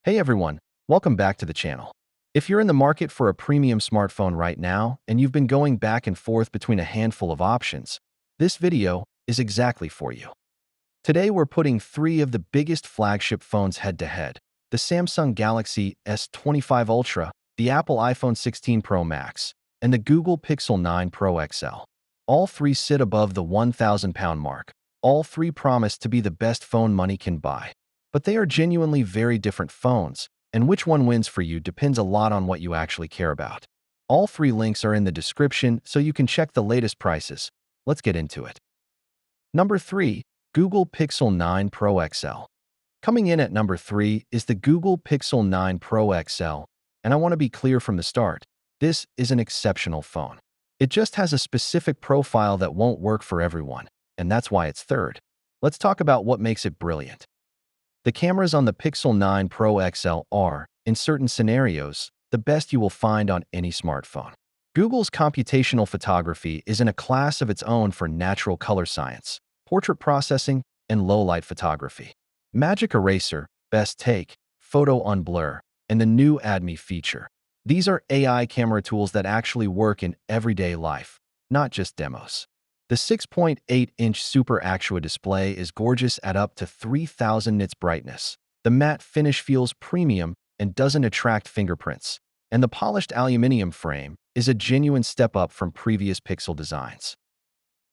Hey everyone, welcome back to the channel. If you're in the market for a premium smartphone right now and you've been going back and forth between a handful of options, this video is exactly for you. Today we're putting three of the biggest flagship phones head-to-head: the Samsung Galaxy S25 Ultra, the Apple iPhone 16 Pro Max, and the Google Pixel 9 Pro XL. All three sit above the £1,000 mark. All three promise to be the best phone money can buy. But they are genuinely very different phones, and which one wins for you depends a lot on what you actually care about. All three links are in the description so you can check the latest prices. Let's get into it. Number 3. Google Pixel 9 Pro XL. Coming in at number 3 is the Google Pixel 9 Pro XL, and I want to be clear from the start, this is an exceptional phone. It just has a specific profile that won't work for everyone, and that's why it's third. Let's talk about what makes it brilliant. The cameras on the Pixel 9 Pro XL are, in certain scenarios, the best you will find on any smartphone. Google's computational photography is in a class of its own for natural color science, portrait processing, and low-light photography. Magic Eraser, Best Take, Photo Unblur, and the new Add Me feature. These are AI camera tools that actually work in everyday life, not just demos. The 6.8-inch Super Actua display is gorgeous at up to 3000 nits brightness. The matte finish feels premium and doesn't attract fingerprints. And the polished aluminum frame is a genuine step up from previous Pixel designs.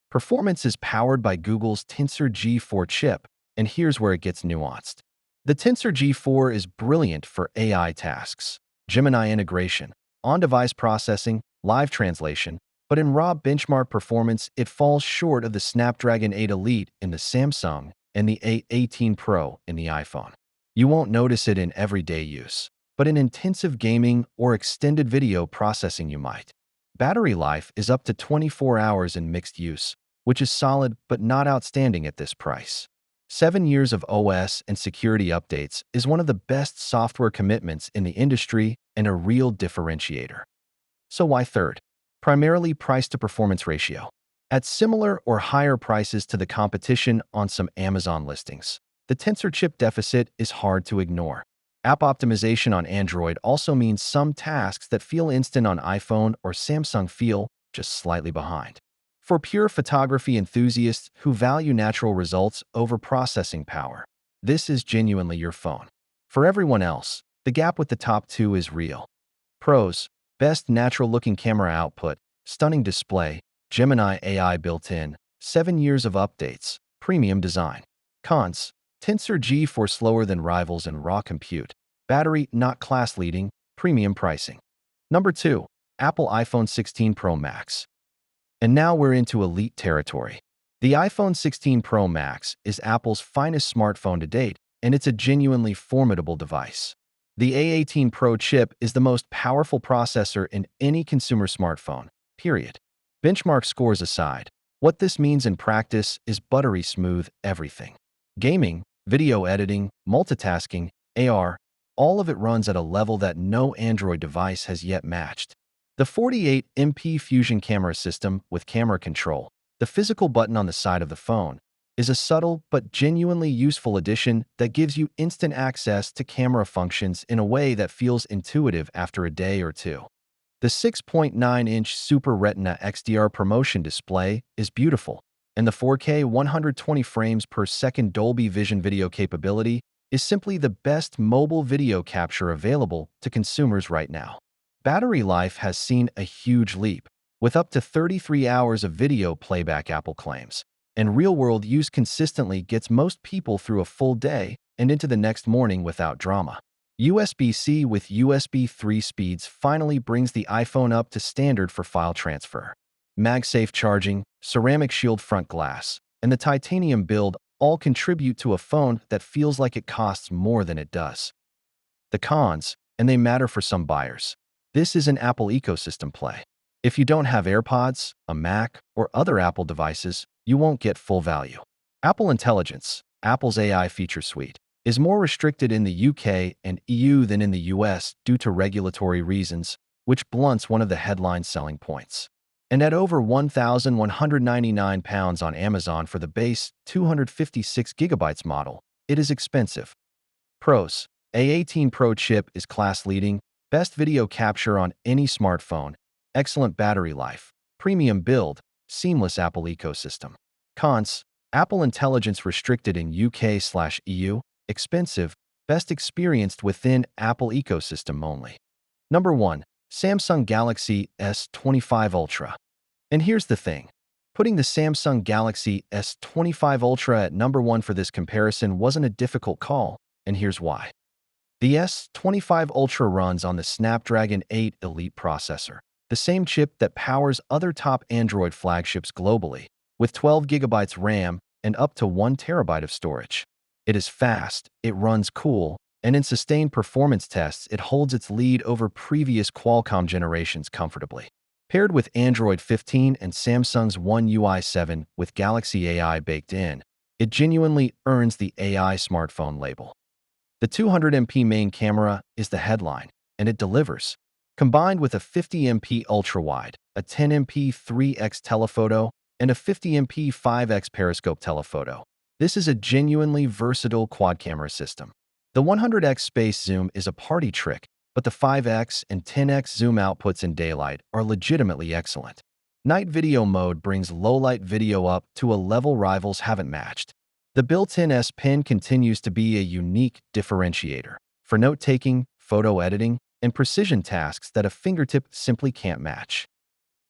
Performance is powered by Google's Tensor G4 chip, and here's where it gets nuanced. The Tensor G4 is brilliant for AI tasks, Gemini integration, on-device processing, live translation, but in raw benchmark performance, it falls short of the Snapdragon 8 Elite in the Samsung and the A18 Pro in the iPhone. You won't notice it in everyday use, but in intensive gaming or extended video processing you might. Battery life is up to 24 hours in mixed use, which is solid but not outstanding at this price. 7 years of OS and security updates is one of the best software commitments in the industry and a real differentiator. So why third? Primarily price-to-performance ratio. At similar or higher prices to the competition on some Amazon listings, the Tensor chip deficit is hard to ignore. App optimization on Android also means some tasks that feel instant on iPhone or Samsung feel just slightly behind. For pure photography enthusiasts who value natural results over processing power, this is genuinely your phone. For everyone else, the gap with the top two is real. Pros: best natural-looking camera output, stunning display, Gemini AI built-in, 7 years of updates, premium design. Cons: Tensor G4 slower than rivals in raw compute, battery not class-leading, premium pricing. Number 2. Apple iPhone 16 Pro Max. And now we're into elite territory. The iPhone 16 Pro Max is Apple's finest smartphone to date, and it's a genuinely formidable device. The A18 Pro chip is the most powerful processor in any consumer smartphone, period. Benchmark scores aside, what this means in practice is buttery smooth everything. Gaming, video editing, multitasking, AR, all of it runs at a level that no Android device has yet matched. The 48MP Fusion camera system with camera control, the physical button on the side of the phone, is a subtle but genuinely useful addition that gives you instant access to camera functions in a way that feels intuitive after a day or two. The 6.9-inch Super Retina XDR promotion display is beautiful, and the 4K 120 frames per second Dolby Vision video capability is simply the best mobile video capture available to consumers right now. Battery life has seen a huge leap, with up to 33 hours of video playback, Apple claims, and real-world use consistently gets most people through a full day and into the next morning without drama. USB-C with USB 3 speeds finally brings the iPhone up to standard for file transfer. MagSafe charging, ceramic shield front glass, and the titanium build all contribute to a phone that feels like it costs more than it does. The cons, and they matter for some buyers. This is an Apple ecosystem play. If you don't have AirPods, a Mac, or other Apple devices, you won't get full value. Apple Intelligence, Apple's AI feature suite, is more restricted in the UK and EU than in the US due to regulatory reasons, which blunts one of the headline selling points. And at over £1,199 on Amazon for the base 256GB model, it is expensive. Pros: A18 Pro chip is class-leading, best video capture on any smartphone, excellent battery life, premium build, seamless Apple ecosystem. Cons: Apple Intelligence restricted in UK/EU, expensive, best experienced within Apple ecosystem only. Number 1. Samsung Galaxy S25 Ultra. And here's the thing. Putting the Samsung Galaxy S25 Ultra at number 1 for this comparison wasn't a difficult call, and here's why. The S25 Ultra runs on the Snapdragon 8 Elite processor, the same chip that powers other top Android flagships globally, with 12 GB RAM and up to 1 TB of storage. It is fast, it runs cool, and in sustained performance tests, it holds its lead over previous Qualcomm generations comfortably. Paired with Android 15 and Samsung's One UI 7 with Galaxy AI baked in, it genuinely earns the AI smartphone label. The 200MP main camera is the headline, and it delivers. Combined with a 50MP ultra-wide, a 10MP 3x telephoto, and a 50MP 5x periscope telephoto, this is a genuinely versatile quad-camera system. The 100x space zoom is a party trick, but the 5x and 10x zoom outputs in daylight are legitimately excellent. Night video mode brings low-light video up to a level rivals haven't matched. The built-in S Pen continues to be a unique differentiator for note-taking, photo editing, and precision tasks that a fingertip simply can't match.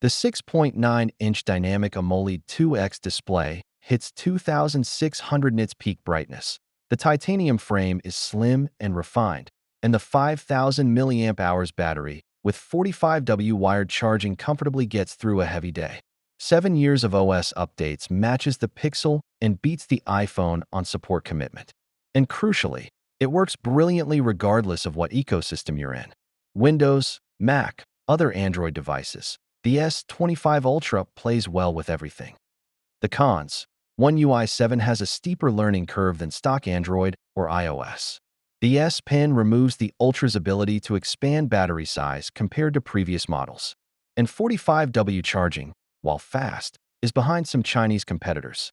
The 6.9-inch dynamic AMOLED 2X display hits 2600 nits peak brightness. The titanium frame is slim and refined, and the 5000 mAh battery with 45W wired charging comfortably gets through a heavy day. 7 years of OS updates matches the Pixel and beats the iPhone on support commitment. And crucially, it works brilliantly regardless of what ecosystem you're in. Windows, Mac, other Android devices. The S25 Ultra plays well with everything. The cons: One UI 7 has a steeper learning curve than stock Android or iOS. The S Pen removes the Ultra's ability to expand battery size compared to previous models. And 45W charging, while fast, is behind some Chinese competitors.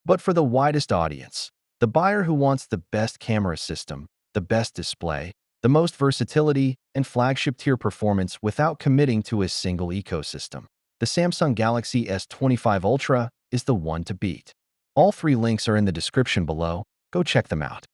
But for the widest audience, the buyer who wants the best camera system, the best display, the most versatility, and flagship-tier performance without committing to a single ecosystem, the Samsung Galaxy S25 Ultra is the one to beat. All 3 links are in the description below. Go check them out.